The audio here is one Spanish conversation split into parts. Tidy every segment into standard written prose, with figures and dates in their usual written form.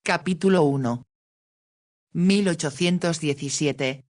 Capítulo 1. 1817.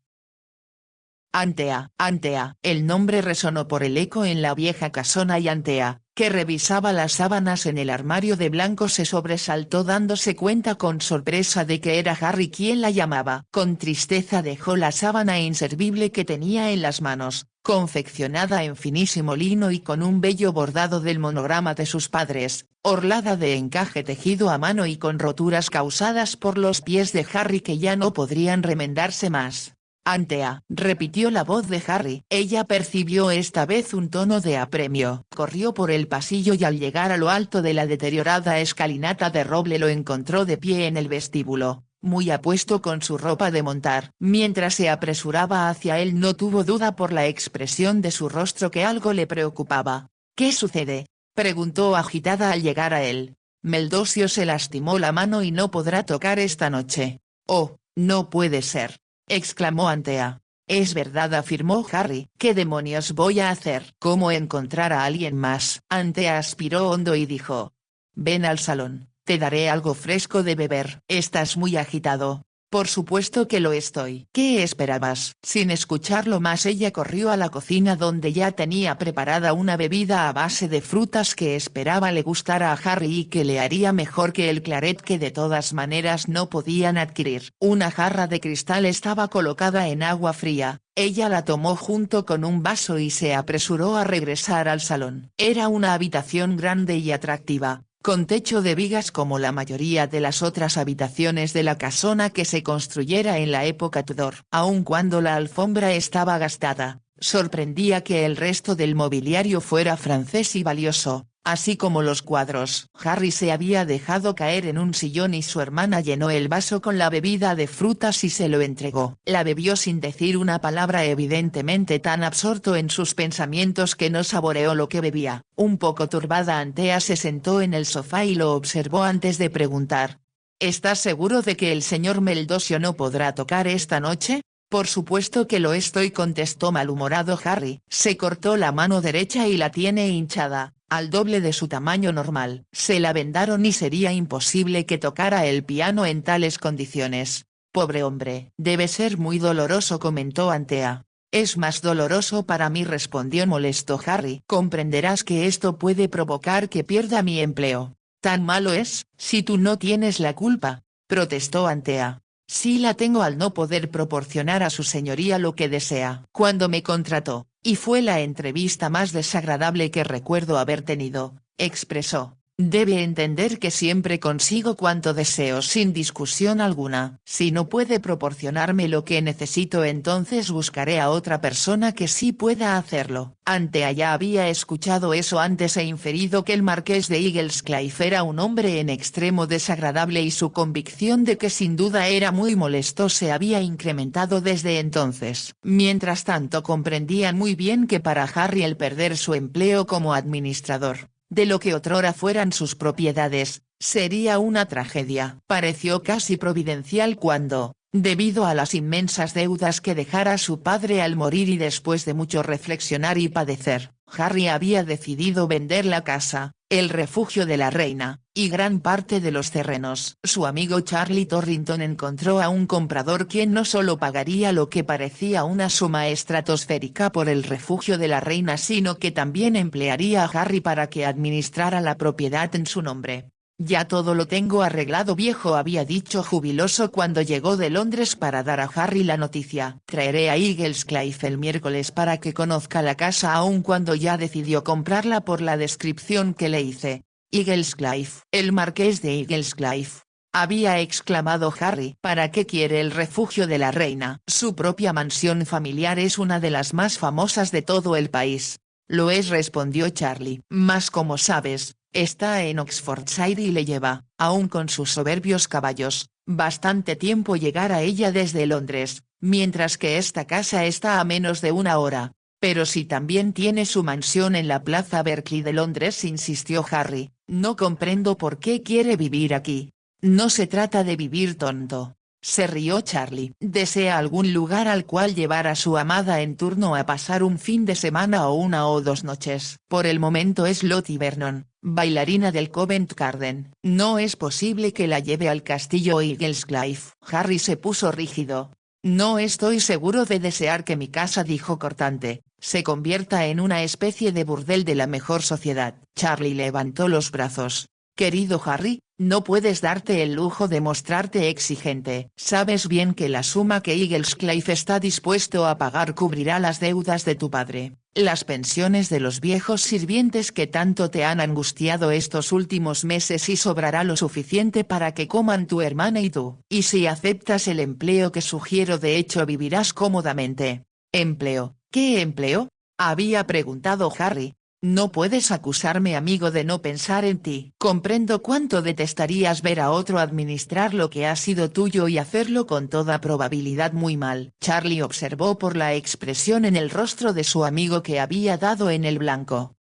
Antea, Antea. El nombre resonó por el eco en la vieja casona y Antea, que revisaba las sábanas en el armario de blanco, se sobresaltó dándose cuenta con sorpresa de que era Harry quien la llamaba. Con tristeza dejó la sábana inservible que tenía en las manos, confeccionada en finísimo lino y con un bello bordado del monograma de sus padres, orlada de encaje tejido a mano y con roturas causadas por los pies de Harry que ya no podrían remendarse más. Antea, repitió la voz de Harry. Ella percibió esta vez un tono de apremio. Corrió por el pasillo y al llegar a lo alto de la deteriorada escalinata de roble lo encontró de pie en el vestíbulo, muy apuesto con su ropa de montar. Mientras se apresuraba hacia él no tuvo duda por la expresión de su rostro que algo le preocupaba. «¿Qué sucede?», preguntó agitada al llegar a él. «Meldosio se lastimó la mano y no podrá tocar esta noche». «Oh, no puede ser», exclamó Antea. «Es verdad», afirmó Harry. «¿Qué demonios voy a hacer? ¿Cómo encontrar a alguien más?». Antea aspiró hondo y dijo: «Ven al salón, te daré algo fresco de beber». «Estás muy agitado». «Por supuesto que lo estoy». «¿Qué esperabas?». Sin escucharlo más ella corrió a la cocina donde ya tenía preparada una bebida a base de frutas que esperaba le gustara a Harry y que le haría mejor que el claret que de todas maneras no podían adquirir. Una jarra de cristal estaba colocada en agua fría, ella la tomó junto con un vaso y se apresuró a regresar al salón. Era una habitación grande y atractiva, con techo de vigas como la mayoría de las otras habitaciones de la casona que se construyera en la época Tudor. Aun cuando la alfombra estaba gastada, sorprendía que el resto del mobiliario fuera francés y valioso, así como los cuadros. Harry se había dejado caer en un sillón y su hermana llenó el vaso con la bebida de frutas y se lo entregó. La bebió sin decir una palabra, evidentemente tan absorto en sus pensamientos que no saboreó lo que bebía. Un poco turbada, Antea se sentó en el sofá y lo observó antes de preguntar: «¿Estás seguro de que el señor Meldosio no podrá tocar esta noche?». «Por supuesto que lo estoy», contestó malhumorado Harry. Se cortó la mano derecha y la tiene hinchada, al doble de su tamaño normal. Se la vendaron y sería imposible que tocara el piano en tales condiciones. «Pobre hombre». «Debe ser muy doloroso», comentó Antea. «Es más doloroso para mí», respondió molesto Harry. «Comprenderás que esto puede provocar que pierda mi empleo». «¿Tan malo es?». «Si tú no tienes la culpa», protestó Antea. «Sí la tengo al no poder proporcionar a su señoría lo que desea». «Cuando me contrató, y fue la entrevista más desagradable que recuerdo haber tenido», expresó. «Debe entender que siempre consigo cuanto deseo sin discusión alguna. Si no puede proporcionarme lo que necesito, entonces buscaré a otra persona que sí pueda hacerlo». Antea ya había escuchado eso antes e inferido que el marqués de Eaglescliffe era un hombre en extremo desagradable y su convicción de que sin duda era muy molesto se había incrementado desde entonces. Mientras tanto comprendían muy bien que para Harry el perder su empleo como administrador, de lo que otrora fueran sus propiedades, sería una tragedia. Pareció casi providencial cuando, debido a las inmensas deudas que dejara su padre al morir y después de mucho reflexionar y padecer, Harry había decidido vender la casa, el refugio de la reina, y gran parte de los terrenos. Su amigo Charlie Torrington encontró a un comprador quien no solo pagaría lo que parecía una suma estratosférica por el refugio de la reina, sino que también emplearía a Harry para que administrara la propiedad en su nombre. «Ya todo lo tengo arreglado, viejo», había dicho jubiloso cuando llegó de Londres para dar a Harry la noticia. «Traeré a Eaglescliffe el miércoles para que conozca la casa», aun cuando ya decidió comprarla por la descripción que le hice. «Eaglescliffe». «El marqués de Eaglescliffe», había exclamado Harry. «¿Para qué quiere el refugio de la reina?». «Su propia mansión familiar es una de las más famosas de todo el país». «Lo es», respondió Charlie. «Mas como sabes, está en Oxfordshire y le lleva, aun con sus soberbios caballos, bastante tiempo llegar a ella desde Londres, mientras que esta casa está a menos de una hora». «Pero si también tiene su mansión en la Plaza Berkeley de Londres», insistió Harry. «No comprendo por qué quiere vivir aquí». «No se trata de vivir, tonto. Se rió Charlie. ¿Desea algún lugar al cual llevar a su amada en turno a pasar un fin de semana o 1 o 2 noches? Por el momento es Lottie Vernon, bailarina del Covent Garden. No es posible que la lleve al castillo Eaglescliffe. Harry se puso rígido. No estoy seguro de desear que mi casa, dijo cortante, se convierta en una especie de burdel de la mejor sociedad. Charlie levantó los brazos. Querido Harry, no puedes darte el lujo de mostrarte exigente. Sabes bien que la suma que Eaglescliffe está dispuesto a pagar cubrirá las deudas de tu padre, las pensiones de los viejos sirvientes que tanto te han angustiado estos últimos meses y sobrará lo suficiente para que coman tu hermana y tú. Y si aceptas el empleo que sugiero, de hecho vivirás cómodamente. ¿Empleo? ¿Qué empleo?, había preguntado Harry. No puedes acusarme, amigo, de no pensar en ti. Comprendo cuánto detestarías ver a otro administrar lo que ha sido tuyo y hacerlo con toda probabilidad muy mal. Charlie observó por la expresión en el rostro de su amigo que había dado en el blanco.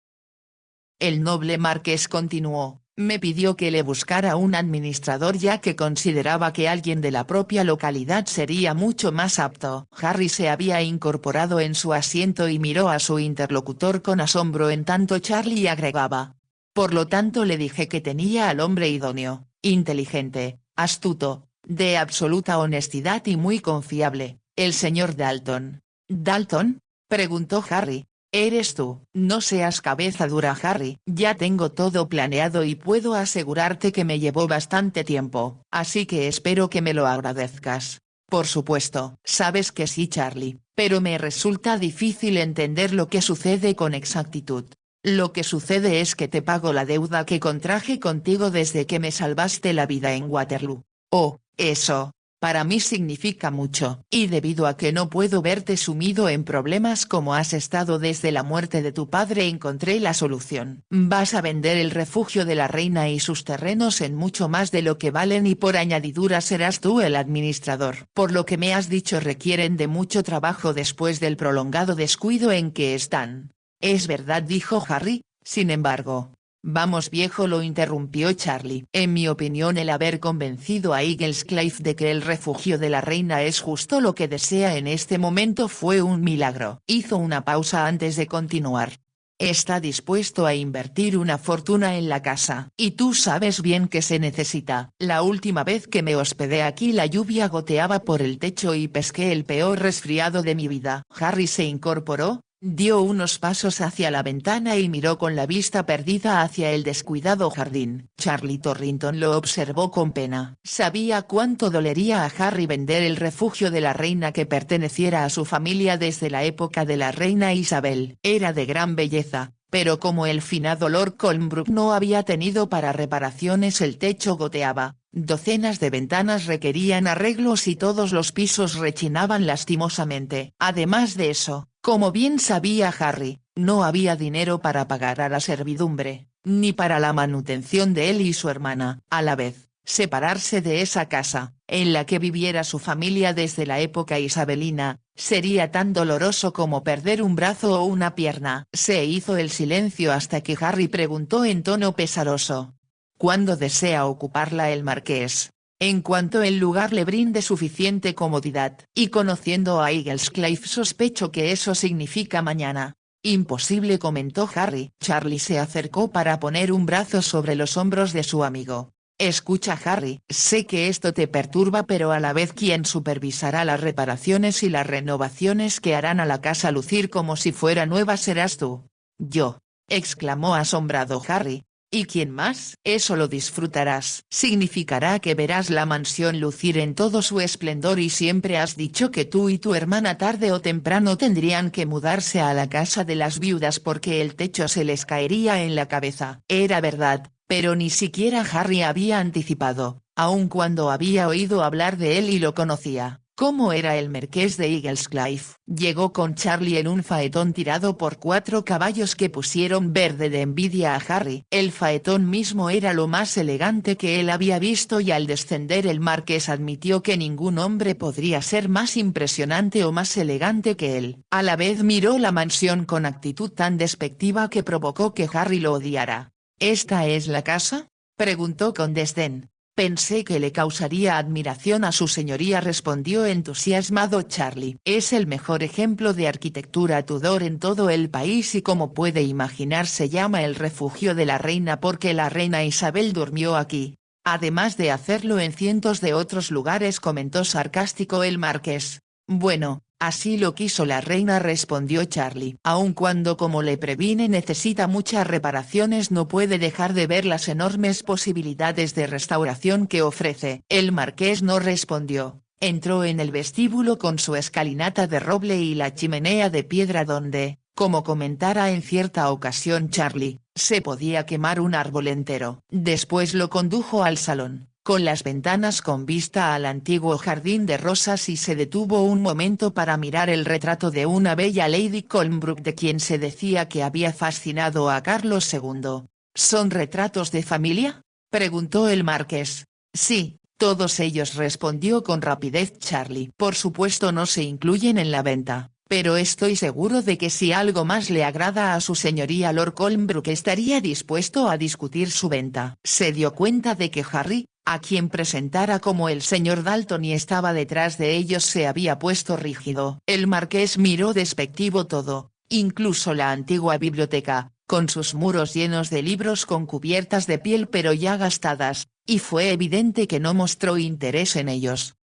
El noble marqués continuó. Me pidió que le buscara un administrador ya que consideraba que alguien de la propia localidad sería mucho más apto. Harry se había incorporado en su asiento y miró a su interlocutor con asombro en tanto Charlie agregaba. Por lo tanto le dije que tenía al hombre idóneo, inteligente, astuto, de absoluta honestidad y muy confiable, el señor Dalton. ¿Dalton?, preguntó Harry. Eres tú. No seas cabeza dura, Harry. Ya tengo todo planeado y puedo asegurarte que me llevó bastante tiempo, así que espero que me lo agradezcas. Por supuesto. Sabes que sí, Charlie, pero me resulta difícil entender lo que sucede con exactitud. Lo que sucede es que te pago la deuda que contraje contigo desde que me salvaste la vida en Waterloo. Oh, eso. Para mí significa mucho, y debido a que no puedo verte sumido en problemas como has estado desde la muerte de tu padre, encontré la solución. Vas a vender el refugio de la reina y sus terrenos en mucho más de lo que valen y por añadidura serás tú el administrador. Por lo que me has dicho, requieren de mucho trabajo después del prolongado descuido en que están. Es verdad, dijo Harry, sin embargo. Vamos, viejo, lo interrumpió Charlie. En mi opinión, el haber convencido a Eaglescliffe de que el refugio de la reina es justo lo que desea en este momento fue un milagro. Hizo una pausa antes de continuar. Está dispuesto a invertir una fortuna en la casa. Y tú sabes bien que se necesita. La última vez que me hospedé aquí la lluvia goteaba por el techo y pesqué el peor resfriado de mi vida. Harry se incorporó. Dio unos pasos hacia la ventana y miró con la vista perdida hacia el descuidado jardín. Charlie Torrington lo observó con pena. Sabía cuánto dolería a Harry vender el refugio de la reina que perteneciera a su familia desde la época de la reina Isabel. Era de gran belleza, pero como el finado Lord Colmbrook no había tenido para reparaciones, el techo goteaba, docenas de ventanas requerían arreglos y todos los pisos rechinaban lastimosamente. Además de eso, como bien sabía Harry, no había dinero para pagar a la servidumbre, ni para la manutención de él y su hermana. A la vez, separarse de esa casa, en la que viviera su familia desde la época isabelina, sería tan doloroso como perder un brazo o una pierna. Se hizo el silencio hasta que Harry preguntó en tono pesaroso. ¿Cuándo desea ocuparla el marqués? En cuanto el lugar le brinde suficiente comodidad, y conociendo a Eaglescliffe sospecho que eso significa mañana. Imposible, comentó Harry. Charlie se acercó para poner un brazo sobre los hombros de su amigo. Escucha, Harry, sé que esto te perturba, pero a la vez quien supervisará las reparaciones y las renovaciones que harán a la casa lucir como si fuera nueva serás tú. Yo, exclamó asombrado Harry. ¿Y quién más? Eso lo disfrutarás. Significará que verás la mansión lucir en todo su esplendor y siempre has dicho que tú y tu hermana tarde o temprano tendrían que mudarse a la casa de las viudas porque el techo se les caería en la cabeza. Era verdad, pero ni siquiera Harry había anticipado, aun cuando había oído hablar de él y lo conocía. ¿Cómo era el marqués de Eaglescliffe? Llegó con Charlie en un faetón tirado por 4 caballos que pusieron verde de envidia a Harry. El faetón mismo era lo más elegante que él había visto y al descender el marqués admitió que ningún hombre podría ser más impresionante o más elegante que él. A la vez miró la mansión con actitud tan despectiva que provocó que Harry lo odiara. ¿Esta es la casa?, preguntó con desdén. Pensé que le causaría admiración a su señoría, respondió entusiasmado Charlie. Es el mejor ejemplo de arquitectura Tudor en todo el país y, como puede imaginar, se llama el refugio de la reina porque la reina Isabel durmió aquí, además de hacerlo en cientos de otros lugares, comentó sarcástico el marqués. Bueno, así lo quiso la reina, respondió Charlie. Aun cuando, como le previne, necesita muchas reparaciones, no puede dejar de ver las enormes posibilidades de restauración que ofrece. El marqués no respondió. Entró en el vestíbulo con su escalinata de roble y la chimenea de piedra donde, como comentara en cierta ocasión Charlie, se podía quemar un árbol entero. Después lo condujo al salón, con las ventanas con vista al antiguo jardín de rosas, y se detuvo un momento para mirar el retrato de una bella Lady Colnbrook de quien se decía que había fascinado a Carlos II. ¿Son retratos de familia?, preguntó el marqués. Sí, todos ellos, respondió con rapidez Charlie. Por supuesto no se incluyen en la venta, pero estoy seguro de que si algo más le agrada a su señoría Lord Colnbrook estaría dispuesto a discutir su venta. Se dio cuenta de que Harry, a quien presentara como el señor Dalton y estaba detrás de ellos, se había puesto rígido. El marqués miró despectivo todo, incluso la antigua biblioteca, con sus muros llenos de libros con cubiertas de piel pero ya gastadas, y fue evidente que no mostró interés en ellos.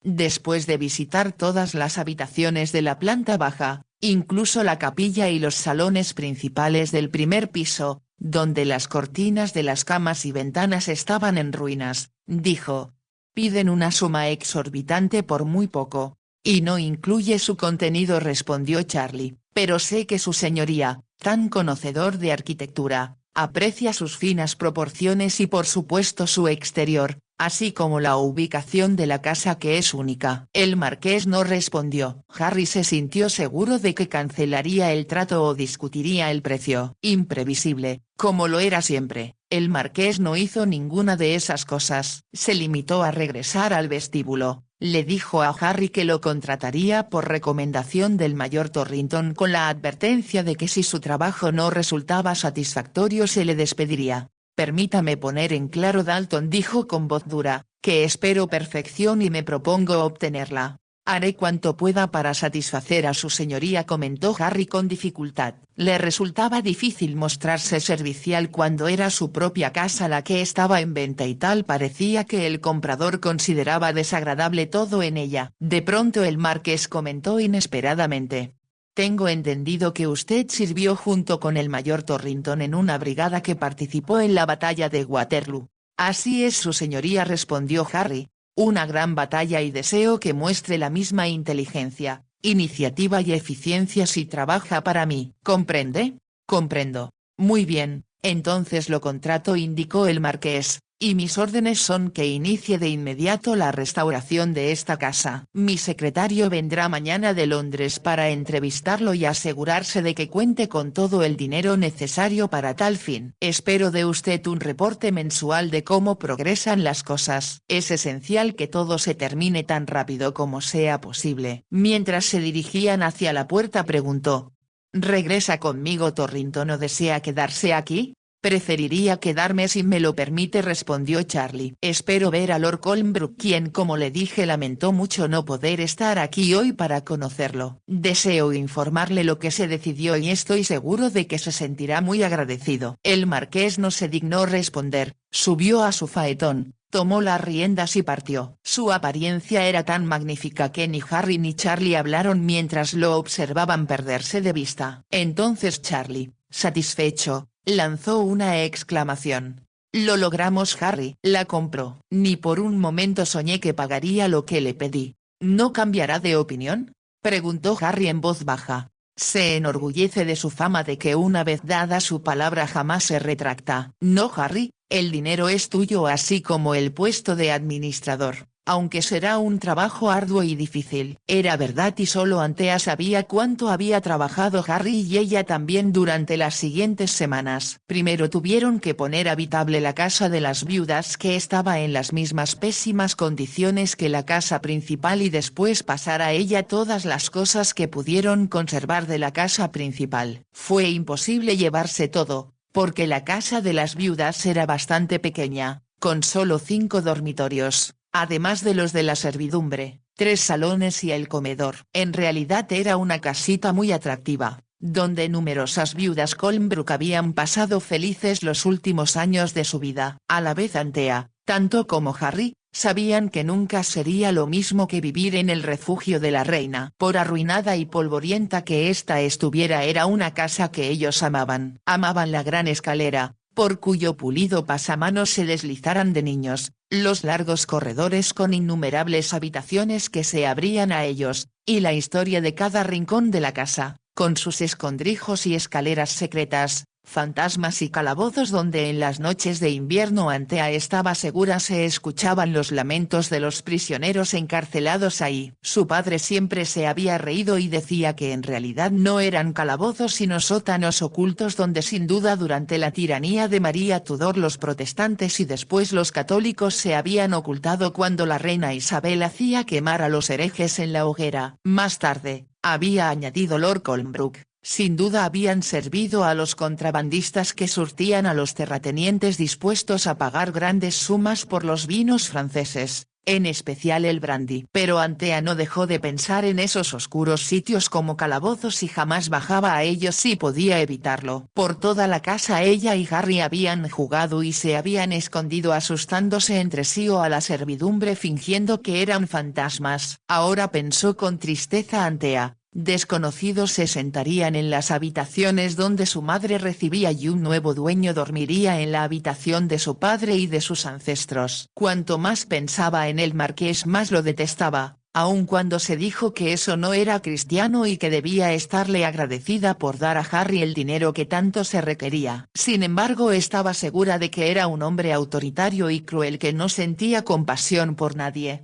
Después de visitar todas las habitaciones de la planta baja, incluso la capilla y los salones principales del primer piso, donde las cortinas de las camas y ventanas estaban en ruinas, dijo: «Piden una suma exorbitante por muy poco, y no incluye su contenido», respondió Charlie, «pero sé que su señoría, tan conocedor de arquitectura, aprecia sus finas proporciones y por supuesto su exterior, así como la ubicación de la casa, que es única». El marqués no respondió. Harry se sintió seguro de que cancelaría el trato o discutiría el precio. Imprevisible, como lo era siempre, el marqués no hizo ninguna de esas cosas. Se limitó a regresar al vestíbulo. Le dijo a Harry que lo contrataría por recomendación del mayor Torrington, con la advertencia de que si su trabajo no resultaba satisfactorio se le despediría. «Permítame poner en claro», Dalton dijo con voz dura, «que espero perfección y me propongo obtenerla. Haré cuanto pueda para satisfacer a su señoría», comentó Harry con dificultad. Le resultaba difícil mostrarse servicial cuando era su propia casa la que estaba en venta y tal parecía que el comprador consideraba desagradable todo en ella. De pronto el marqués comentó inesperadamente: «Tengo entendido que usted sirvió junto con el mayor Torrington en una brigada que participó en la batalla de Waterloo». «Así es, su señoría», respondió Harry. «Una gran batalla y deseo que muestre la misma inteligencia, iniciativa y eficiencia si trabaja para mí». «¿Comprende?». «Comprendo. Muy bien, entonces lo contrato», indicó el marqués, «y mis órdenes son que inicie de inmediato la restauración de esta casa. Mi secretario vendrá mañana de Londres para entrevistarlo y asegurarse de que cuente con todo el dinero necesario para tal fin. Espero de usted un reporte mensual de cómo progresan las cosas. Es esencial que todo se termine tan rápido como sea posible». Mientras se dirigían hacia la puerta preguntó: «¿Regresa conmigo Torrington o desea quedarse aquí?». «Preferiría quedarme si me lo permite», respondió Charlie. «Espero ver a Lord Colnbrook, quien, como le dije, lamentó mucho no poder estar aquí hoy para conocerlo. Deseo informarle lo que se decidió y estoy seguro de que se sentirá muy agradecido». El marqués no se dignó responder, subió a su faetón, tomó las riendas y partió. Su apariencia era tan magnífica que ni Harry ni Charlie hablaron mientras lo observaban perderse de vista. Entonces Charlie, satisfecho, lanzó una exclamación: «Lo logramos, Harry». «La compró. Ni por un momento soñé que pagaría lo que le pedí». «¿No cambiará de opinión?», preguntó Harry en voz baja. «Se enorgullece de su fama de que una vez dada su palabra jamás se retracta». «No, Harry, el dinero es tuyo así como el puesto de administrador, aunque será un trabajo arduo y difícil». Era verdad y solo Antea sabía cuánto había trabajado Harry y ella también durante las siguientes semanas. Primero tuvieron que poner habitable la casa de las viudas, que estaba en las mismas pésimas condiciones que la casa principal, y después pasar a ella todas las cosas que pudieron conservar de la casa principal. Fue imposible llevarse todo, porque la casa de las viudas era bastante pequeña, con solo 5 dormitorios, además de los de la servidumbre, 3 salones y el comedor. En realidad era una casita muy atractiva, donde numerosas viudas Colnbrook habían pasado felices los últimos años de su vida. A la vez Antea, tanto como Harry, sabían que nunca sería lo mismo que vivir en el refugio de la reina. Por arruinada y polvorienta que ésta estuviera, era una casa que ellos amaban. Amaban la gran escalera, por cuyo pulido pasamanos se deslizaran de niños, los largos corredores con innumerables habitaciones que se abrían a ellos, y la historia de cada rincón de la casa, con sus escondrijos y escaleras secretas, fantasmas y calabozos donde en las noches de invierno Antea estaba segura se escuchaban los lamentos de los prisioneros encarcelados ahí. Su padre siempre se había reído y decía que en realidad no eran calabozos sino sótanos ocultos donde sin duda durante la tiranía de María Tudor los protestantes y después los católicos se habían ocultado cuando la reina Isabel hacía quemar a los herejes en la hoguera. Más tarde, había añadido Lord Colnbrook, sin duda habían servido a los contrabandistas que surtían a los terratenientes dispuestos a pagar grandes sumas por los vinos franceses, en especial el brandy. Pero Antea no dejó de pensar en esos oscuros sitios como calabozos y jamás bajaba a ellos si podía evitarlo. Por toda la casa ella y Harry habían jugado y se habían escondido asustándose entre sí o a la servidumbre fingiendo que eran fantasmas. Ahora pensó con tristeza Antea. Desconocidos se sentarían en las habitaciones donde su madre recibía y un nuevo dueño dormiría en la habitación de su padre y de sus ancestros. Cuanto más pensaba en el marqués más lo detestaba, aun cuando se dijo que eso no era cristiano y que debía estarle agradecida por dar a Harry el dinero que tanto se requería. Sin embargo estaba segura de que era un hombre autoritario y cruel que no sentía compasión por nadie.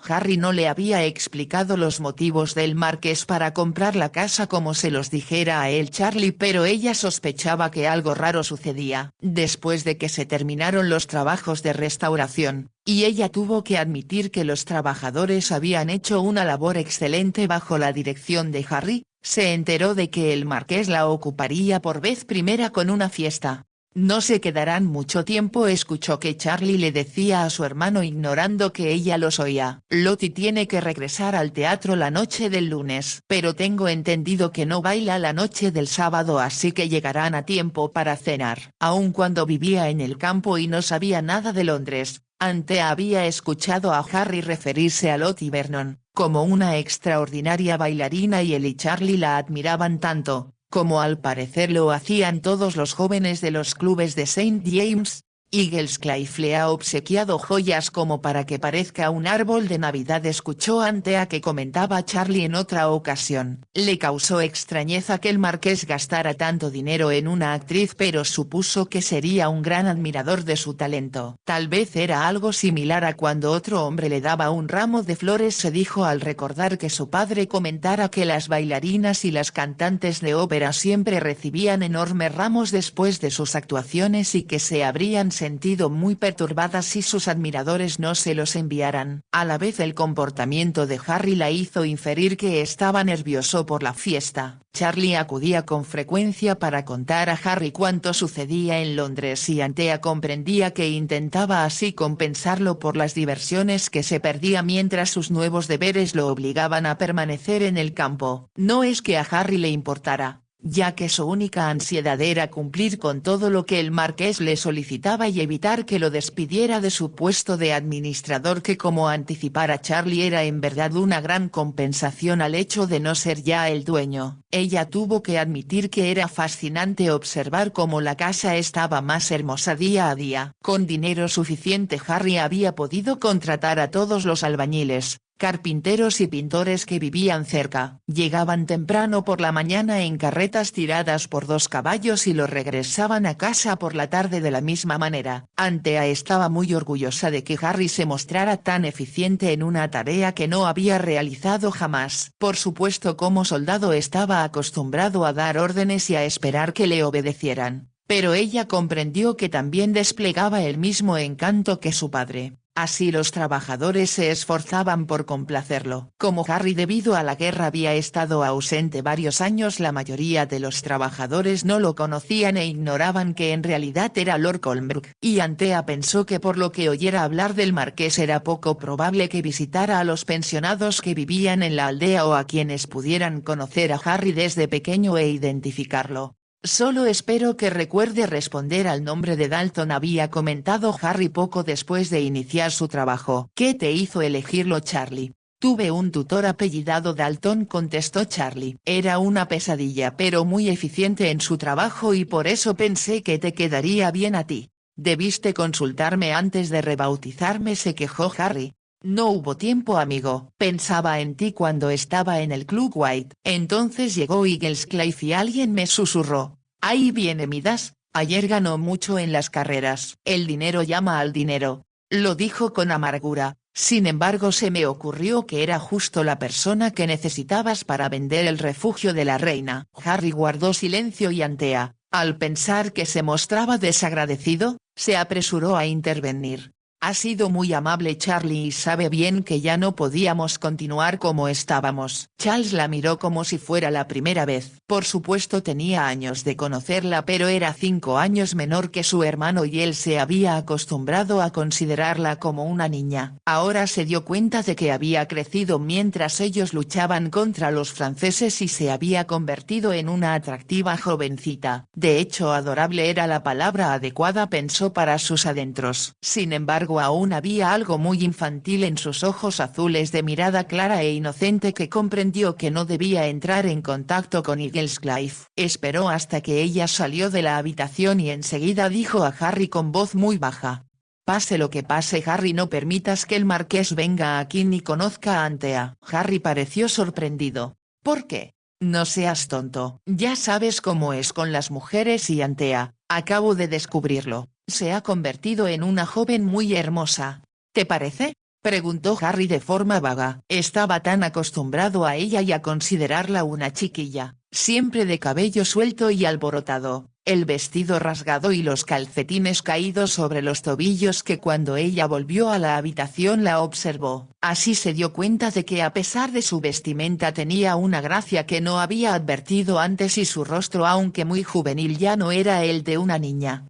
Harry no le había explicado los motivos del marqués para comprar la casa como se los dijera a él Charlie, pero ella sospechaba que algo raro sucedía. Después de que se terminaron los trabajos de restauración, y ella tuvo que admitir que los trabajadores habían hecho una labor excelente bajo la dirección de Harry, se enteró de que el marqués la ocuparía por vez primera con una fiesta. No se quedarán mucho tiempo, escuchó que Charlie le decía a su hermano ignorando que ella los oía. Lottie tiene que regresar al teatro la noche del lunes. Pero tengo entendido que no baila la noche del sábado, así que llegarán a tiempo para cenar. Aun cuando vivía en el campo y no sabía nada de Londres, Antea había escuchado a Harry referirse a Lottie Vernon como una extraordinaria bailarina y él y Charlie la admiraban tanto, como al parecer lo hacían todos los jóvenes de los clubes de St. James. Eaglescliffe le ha obsequiado joyas como para que parezca un árbol de Navidad, escuchó Antea que comentaba Charlie en otra ocasión. Le causó extrañeza que el marqués gastara tanto dinero en una actriz, pero supuso que sería un gran admirador de su talento. Tal vez era algo similar a cuando otro hombre le daba un ramo de flores, se dijo al recordar que su padre comentara que las bailarinas y las cantantes de ópera siempre recibían enormes ramos después de sus actuaciones y que se habrían sentido muy perturbadas si sus admiradores no se los enviaran. A la vez el comportamiento de Harry la hizo inferir que estaba nervioso por la fiesta. Charlie acudía con frecuencia para contar a Harry cuánto sucedía en Londres y Antea comprendía que intentaba así compensarlo por las diversiones que se perdía mientras sus nuevos deberes lo obligaban a permanecer en el campo. No es que a Harry le importara, ya que su única ansiedad era cumplir con todo lo que el marqués le solicitaba y evitar que lo despidiera de su puesto de administrador, que como anticipara Charlie era en verdad una gran compensación al hecho de no ser ya el dueño. Ella tuvo que admitir que era fascinante observar cómo la casa estaba más hermosa día a día. Con dinero suficiente Harry había podido contratar a todos los albañiles, carpinteros y pintores que vivían cerca. Llegaban temprano por la mañana en carretas tiradas por 2 caballos y los regresaban a casa por la tarde de la misma manera. Antea estaba muy orgullosa de que Harry se mostrara tan eficiente en una tarea que no había realizado jamás. Por supuesto, como soldado estaba acostumbrado a dar órdenes y a esperar que le obedecieran, pero ella comprendió que también desplegaba el mismo encanto que su padre. Así los trabajadores se esforzaban por complacerlo. Como Harry debido a la guerra había estado ausente varios años, la mayoría de los trabajadores no lo conocían e ignoraban que en realidad era Lord Colmbrook. Y Antea pensó que por lo que oyera hablar del marqués era poco probable que visitara a los pensionados que vivían en la aldea o a quienes pudieran conocer a Harry desde pequeño e identificarlo. Solo espero que recuerde responder al nombre de Dalton, había comentado Harry poco después de iniciar su trabajo. ¿Qué te hizo elegirlo, Charlie? Tuve un tutor apellidado Dalton, contestó Charlie. Era una pesadilla pero muy eficiente en su trabajo y por eso pensé que te quedaría bien a ti. Debiste consultarme antes de rebautizarme, se quejó Harry. No hubo tiempo, amigo. Pensaba en ti cuando estaba en el Club White. Entonces llegó Eaglescliff y alguien me susurró. Ahí viene Midas, ayer ganó mucho en las carreras. El dinero llama al dinero. Lo dijo con amargura. Sin embargo, se me ocurrió que era justo la persona que necesitabas para vender el refugio de la reina. Harry guardó silencio y Antea, al pensar que se mostraba desagradecido, se apresuró a intervenir. Ha sido muy amable Charlie y sabe bien que ya no podíamos continuar como estábamos. Charles la miró como si fuera la primera vez. Por supuesto tenía años de conocerla pero era 5 años menor que su hermano y él se había acostumbrado a considerarla como una niña. Ahora se dio cuenta de que había crecido mientras ellos luchaban contra los franceses y se había convertido en una atractiva jovencita. De hecho, adorable era la palabra adecuada, pensó para sus adentros. Sin embargo, aún había algo muy infantil en sus ojos azules de mirada clara e inocente que comprendió que no debía entrar en contacto con Eaglescliff. Esperó hasta que ella salió de la habitación y enseguida dijo a Harry con voz muy baja. Pase lo que pase, Harry, no permitas que el marqués venga aquí ni conozca a Antea. Harry pareció sorprendido. ¿Por qué? No seas tonto. Ya sabes cómo es con las mujeres y Antea, acabo de descubrirlo. Se ha convertido en una joven muy hermosa. ¿Te parece? Preguntó Harry de forma vaga. Estaba tan acostumbrado a ella y a considerarla una chiquilla, siempre de cabello suelto y alborotado, el vestido rasgado y los calcetines caídos sobre los tobillos, que cuando ella volvió a la habitación la observó. Así se dio cuenta de que a pesar de su vestimenta tenía una gracia que no había advertido antes y su rostro, aunque muy juvenil, ya no era el de una niña.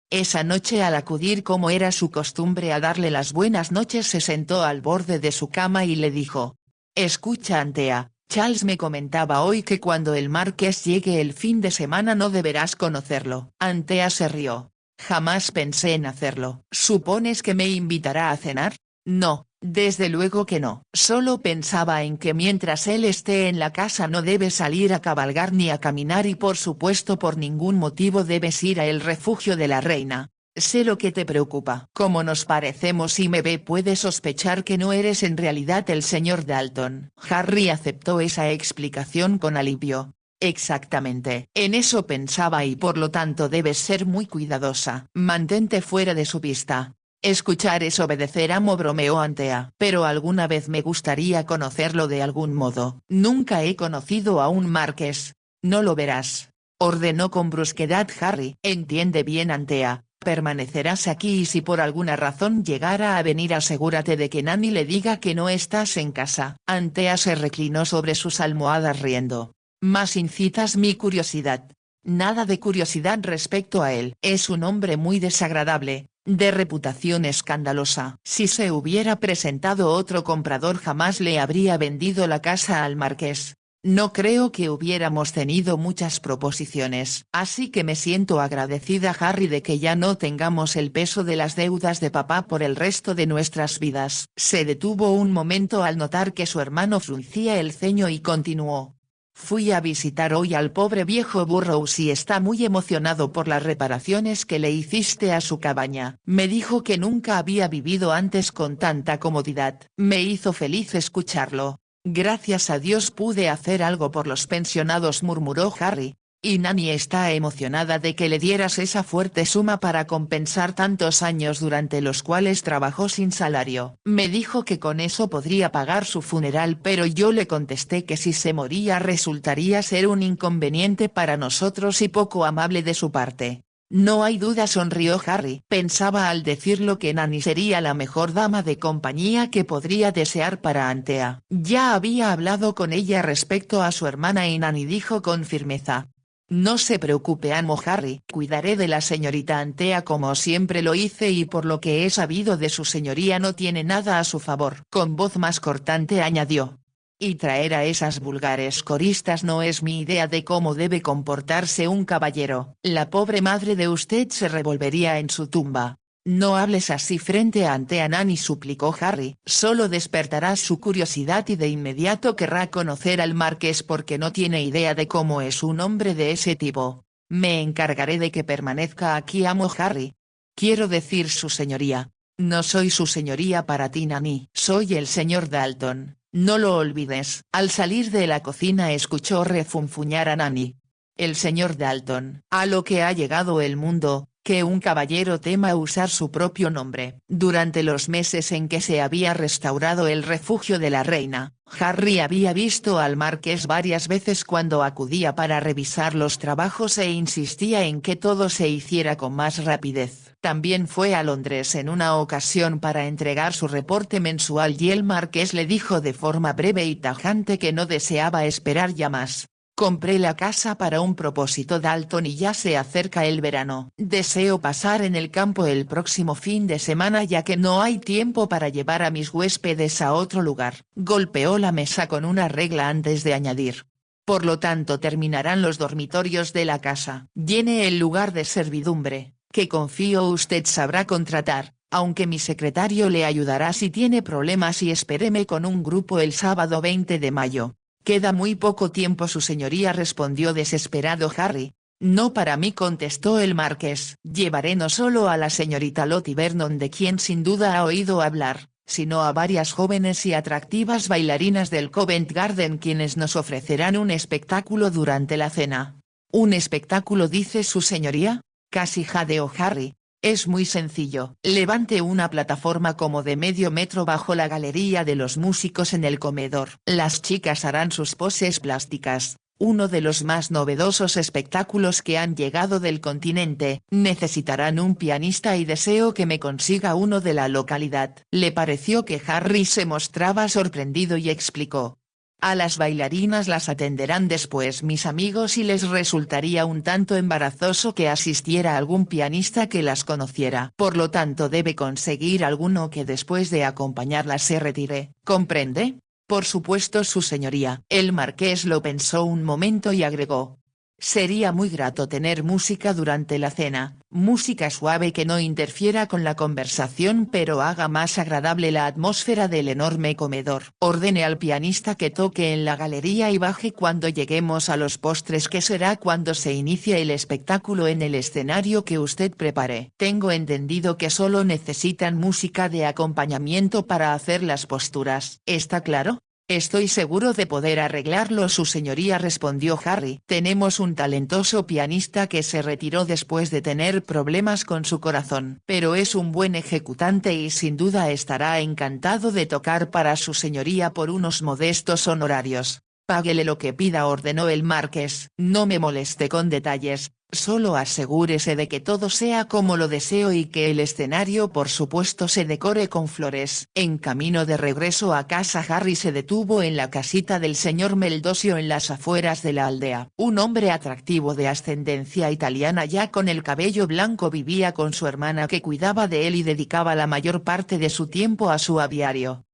Esa noche, al acudir como era su costumbre a darle las buenas noches, se sentó al borde de su cama y le dijo. Escucha, Antea, Charles me comentaba hoy que cuando el marqués llegue el fin de semana no deberás conocerlo. Antea se rió. Jamás pensé en hacerlo. ¿Supones que me invitará a cenar? No. Desde luego que no. Solo pensaba en que mientras él esté en la casa no debes salir a cabalgar ni a caminar y por supuesto por ningún motivo debes ir a el refugio de la reina. Sé lo que te preocupa. Como nos parecemos y me ve, puede sospechar que no eres en realidad el señor Dalton. Harry aceptó esa explicación con alivio. Exactamente. En eso pensaba y por lo tanto debes ser muy cuidadosa. Mantente fuera de su vista. Escuchar es obedecer, amo, bromeó Antea. Pero alguna vez me gustaría conocerlo de algún modo. Nunca he conocido a un marqués. No lo verás. Ordenó con brusquedad Harry. Entiende bien, Antea. Permanecerás aquí y si por alguna razón llegara a venir, asegúrate de que Nanny le diga que no estás en casa. Antea se reclinó sobre sus almohadas riendo. Más incitas mi curiosidad. Nada de curiosidad respecto a él. Es un hombre muy desagradable, de reputación escandalosa. Si se hubiera presentado otro comprador jamás le habría vendido la casa al marqués. No creo que hubiéramos tenido muchas proposiciones. Así que me siento agradecida, Harry, de que ya no tengamos el peso de las deudas de papá por el resto de nuestras vidas. Se detuvo un momento al notar que su hermano fruncía el ceño y continuó. Fui a visitar hoy al pobre viejo Burrows y está muy emocionado por las reparaciones que le hiciste a su cabaña. Me dijo que nunca había vivido antes con tanta comodidad. Me hizo feliz escucharlo. Gracias a Dios pude hacer algo por los pensionados, murmuró Harry. Y Nanny está emocionada de que le dieras esa fuerte suma para compensar tantos años durante los cuales trabajó sin salario. Me dijo que con eso podría pagar su funeral, pero yo le contesté que si se moría resultaría ser un inconveniente para nosotros y poco amable de su parte. No hay duda, sonrió Harry. Pensaba al decirlo que Nani sería la mejor dama de compañía que podría desear para Antea. Ya había hablado con ella respecto a su hermana y Nani dijo con firmeza: no se preocupe, amo Harry, cuidaré de la señorita Antea como siempre lo hice y por lo que he sabido de su señoría no tiene nada a su favor. Con voz más cortante añadió: y traer a esas vulgares coristas no es mi idea de cómo debe comportarse un caballero. La pobre madre de usted se revolvería en su tumba. No hables así frente a Antea, Nani, suplicó Harry. Solo despertarás su curiosidad y de inmediato querrá conocer al marqués porque no tiene idea de cómo es un hombre de ese tipo. Me encargaré de que permanezca aquí, amo Harry. Quiero decir, su señoría. No soy su señoría para ti, Nani. Soy el señor Dalton. No lo olvides. Al salir de la cocina escuchó refunfuñar a Nani. El señor Dalton. A lo que ha llegado el mundo, que un caballero tema usar su propio nombre. Durante los meses en que se había restaurado el refugio de la reina, Harry había visto al marqués varias veces cuando acudía para revisar los trabajos e insistía en que todo se hiciera con más rapidez. También fue a Londres en una ocasión para entregar su reporte mensual y el marqués le dijo de forma breve y tajante que no deseaba esperar ya más. Compré la casa para un propósito, Dalton, y ya se acerca el verano. Deseo pasar en el campo el próximo fin de semana ya que no hay tiempo para llevar a mis huéspedes a otro lugar. Golpeó la mesa con una regla antes de añadir: por lo tanto terminarán los dormitorios de la casa. Llene el lugar de servidumbre, que confío usted sabrá contratar, aunque mi secretario le ayudará si tiene problemas, y espéreme con un grupo el sábado 20 de mayo. Queda muy poco tiempo, su señoría, respondió desesperado Harry. No para mí, contestó el marqués. Llevaré no solo a la señorita Lottie Vernon, de quien sin duda ha oído hablar, sino a varias jóvenes y atractivas bailarinas del Covent Garden, quienes nos ofrecerán un espectáculo durante la cena. ¿Un espectáculo, dice su señoría? Casi jadeó Harry. Es muy sencillo. Levante una plataforma como de medio metro bajo la galería de los músicos en el comedor. Las chicas harán sus poses plásticas, uno de los más novedosos espectáculos que han llegado del continente. Necesitarán un pianista y deseo que me consiga uno de la localidad. Le pareció que Harry se mostraba sorprendido y explicó: a las bailarinas las atenderán después mis amigos y les resultaría un tanto embarazoso que asistiera algún pianista que las conociera. Por lo tanto debe conseguir alguno que después de acompañarlas se retire. ¿Comprende? Por supuesto, su señoría. El marqués lo pensó un momento y agregó: sería muy grato tener música durante la cena, música suave que no interfiera con la conversación pero haga más agradable la atmósfera del enorme comedor. Ordene al pianista que toque en la galería y baje cuando lleguemos a los postres, que será cuando se inicie el espectáculo en el escenario que usted prepare. Tengo entendido que solo necesitan música de acompañamiento para hacer las posturas. ¿Está claro? Estoy seguro de poder arreglarlo, su señoría, respondió Harry. Tenemos un talentoso pianista que se retiró después de tener problemas con su corazón. Pero es un buen ejecutante y sin duda estará encantado de tocar para su señoría por unos modestos honorarios. Páguele lo que pida, ordenó el marqués. No me moleste con detalles, solo asegúrese de que todo sea como lo deseo y que el escenario por supuesto se decore con flores. En camino de regreso a casa, Harry se detuvo en la casita del señor Meldosio en las afueras de la aldea. Un hombre atractivo de ascendencia italiana ya con el cabello blanco vivía con su hermana, que cuidaba de él y dedicaba la mayor parte de su tiempo a su aviario.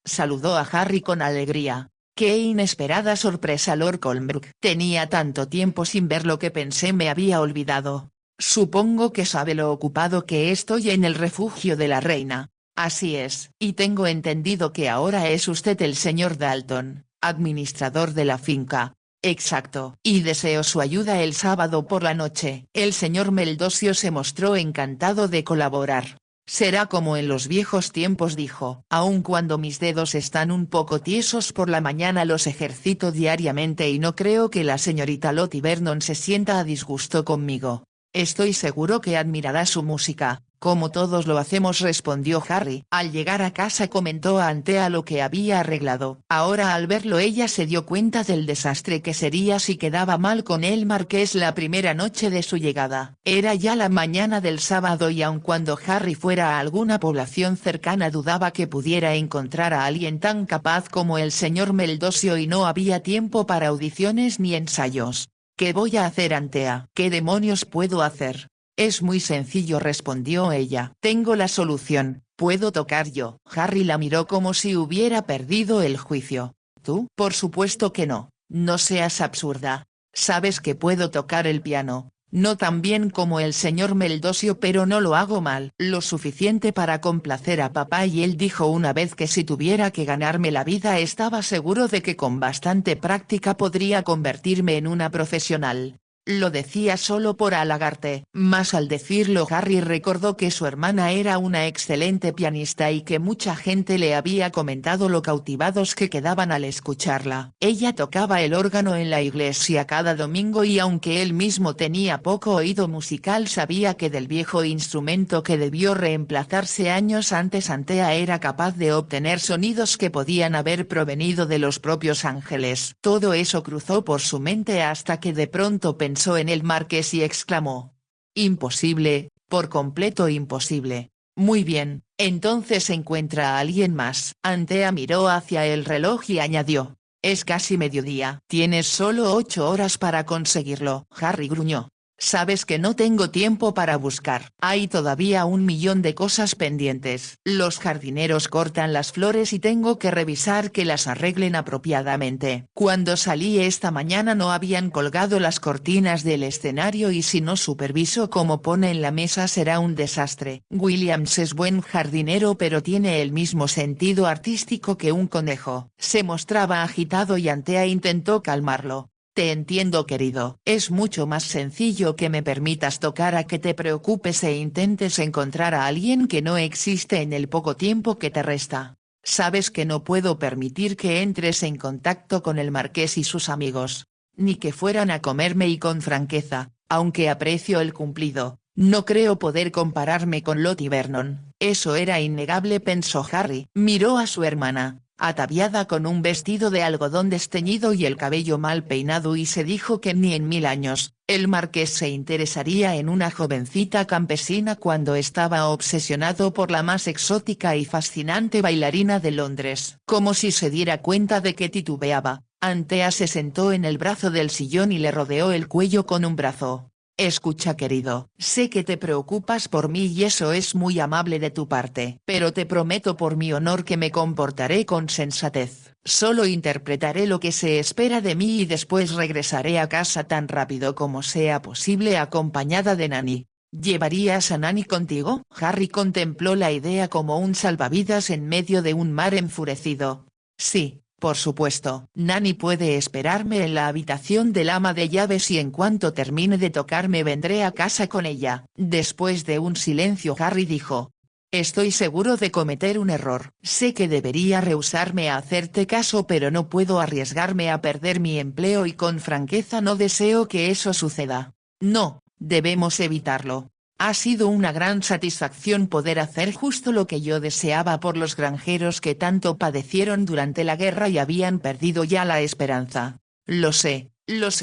Saludó a Harry con alegría. ¡Qué inesperada sorpresa, Lord Colmbrook! Tenía tanto tiempo sin verlo que pensé me había olvidado. Supongo que sabe lo ocupado que estoy en el refugio de la reina. Así es, y tengo entendido que ahora es usted el señor Dalton, administrador de la finca. Exacto. Y deseo su ayuda el sábado por la noche. El señor Meldosio se mostró encantado de colaborar. Será como en los viejos tiempos, dijo. Aun cuando mis dedos están un poco tiesos por la mañana los ejercito diariamente y no creo que la señorita Lottie Vernon se sienta a disgusto conmigo. Estoy seguro que admirará su música. Como todos lo hacemos, respondió Harry. Al llegar a casa comentó a Antea lo que había arreglado. Ahora al verlo ella se dio cuenta del desastre que sería si quedaba mal con el marqués la primera noche de su llegada. Era ya la mañana del sábado y aun cuando Harry fuera a alguna población cercana dudaba que pudiera encontrar a alguien tan capaz como el señor Meldosio y no había tiempo para audiciones ni ensayos. ¿Qué voy a hacer, Antea? ¿Qué demonios puedo hacer? Es muy sencillo, respondió ella. Tengo la solución, puedo tocar yo. Harry la miró como si hubiera perdido el juicio. ¿Tú? Por supuesto que no, no seas absurda. Sabes que puedo tocar el piano, no tan bien como el señor Meldosio, pero no lo hago mal. Lo suficiente para complacer a papá, y él dijo una vez que si tuviera que ganarme la vida estaba seguro de que con bastante práctica podría convertirme en una profesional. Lo decía solo por halagarte, mas al decirlo Harry recordó que su hermana era una excelente pianista y que mucha gente le había comentado lo cautivados que quedaban al escucharla. Ella tocaba el órgano en la iglesia cada domingo y aunque él mismo tenía poco oído musical sabía que del viejo instrumento que debió reemplazarse años antes Antea era capaz de obtener sonidos que podían haber provenido de los propios ángeles. Todo eso cruzó por su mente hasta que de pronto pensó en el marqués y exclamó: «Imposible, por completo imposible». «Muy bien, entonces encuentra a alguien más». Antea miró hacia el reloj y añadió: «Es casi mediodía». «Tienes solo 8 horas para conseguirlo». Harry gruñó. «Sabes que no tengo tiempo para buscar. Hay todavía 1.000.000 de cosas pendientes. Los jardineros cortan las flores y tengo que revisar que las arreglen apropiadamente. Cuando salí esta mañana no habían colgado las cortinas del escenario y si no superviso cómo pone en la mesa será un desastre. Williams es buen jardinero pero tiene el mismo sentido artístico que un conejo». Se mostraba agitado y Antea intentó calmarlo. «Te entiendo, querido. Es mucho más sencillo que me permitas tocar a que te preocupes e intentes encontrar a alguien que no existe en el poco tiempo que te resta. Sabes que no puedo permitir que entres en contacto con el marqués y sus amigos. Ni que fueran a comerme, y con franqueza, aunque aprecio el cumplido, no creo poder compararme con Lottie Vernon». Eso era innegable, pensó Harry. Miró a su hermana, ataviada con un vestido de algodón desteñido y el cabello mal peinado, y se dijo que ni en 1000 años, el marqués se interesaría en una jovencita campesina cuando estaba obsesionado por la más exótica y fascinante bailarina de Londres. Como si se diera cuenta de que titubeaba, Antea se sentó en el brazo del sillón y le rodeó el cuello con un brazo. «Escucha, querido, sé que te preocupas por mí y eso es muy amable de tu parte, pero te prometo por mi honor que me comportaré con sensatez. Solo interpretaré lo que se espera de mí y después regresaré a casa tan rápido como sea posible acompañada de Nani». «¿Llevarías a Nani contigo?». Harry contempló la idea como un salvavidas en medio de un mar enfurecido. «Sí, por supuesto. Nani puede esperarme en la habitación del ama de llaves y en cuanto termine de tocar me vendré a casa con ella». Después de un silencio Harry dijo: «Estoy seguro de cometer un error. Sé que debería rehusarme a hacerte caso pero no puedo arriesgarme a perder mi empleo y con franqueza no deseo que eso suceda. No, debemos evitarlo. Ha sido una gran satisfacción poder hacer justo lo que yo deseaba por los granjeros que tanto padecieron durante la guerra y habían perdido ya la esperanza». Lo sé,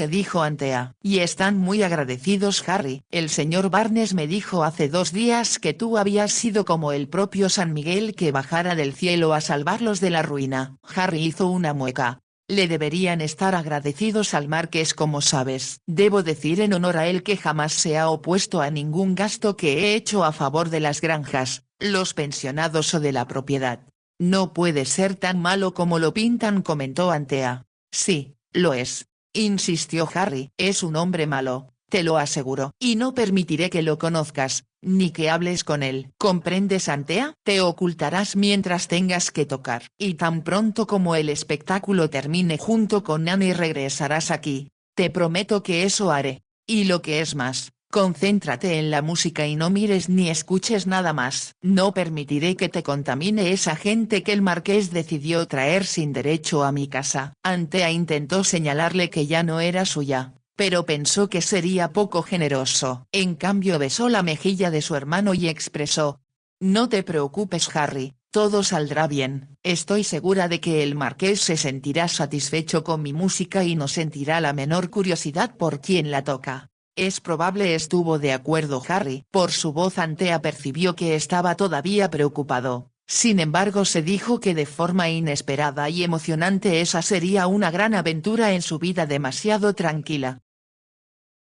dijo Antea. «Y están muy agradecidos, Harry. El señor Barnes me dijo hace 2 días que tú habías sido como el propio San Miguel que bajara del cielo a salvarlos de la ruina». Harry hizo una mueca. «Le deberían estar agradecidos al marqués, como sabes. Debo decir en honor a él que jamás se ha opuesto a ningún gasto que he hecho a favor de las granjas, los pensionados o de la propiedad». «No puede ser tan malo como lo pintan», comentó Antea. «Sí, lo es», insistió Harry. «Es un hombre malo, te lo aseguro. Y no permitiré que lo conozcas, ni que hables con él. ¿Comprendes, Antea? Te ocultarás mientras tengas que tocar. Y tan pronto como el espectáculo termine junto con Nani regresarás aquí. Te prometo que eso haré. Y lo que es más, concéntrate en la música y no mires ni escuches nada más. No permitiré que te contamine esa gente que el marqués decidió traer sin derecho a mi casa». Antea intentó señalarle que ya no era suya, pero pensó que sería poco generoso. En cambio besó la mejilla de su hermano y expresó: «No te preocupes Harry, todo saldrá bien, estoy segura de que el marqués se sentirá satisfecho con mi música y no sentirá la menor curiosidad por quién la toca». «Es probable», estuvo de acuerdo Harry. Por su voz Antea percibió que estaba todavía preocupado. Sin embargo se dijo que de forma inesperada y emocionante esa sería una gran aventura en su vida demasiado tranquila.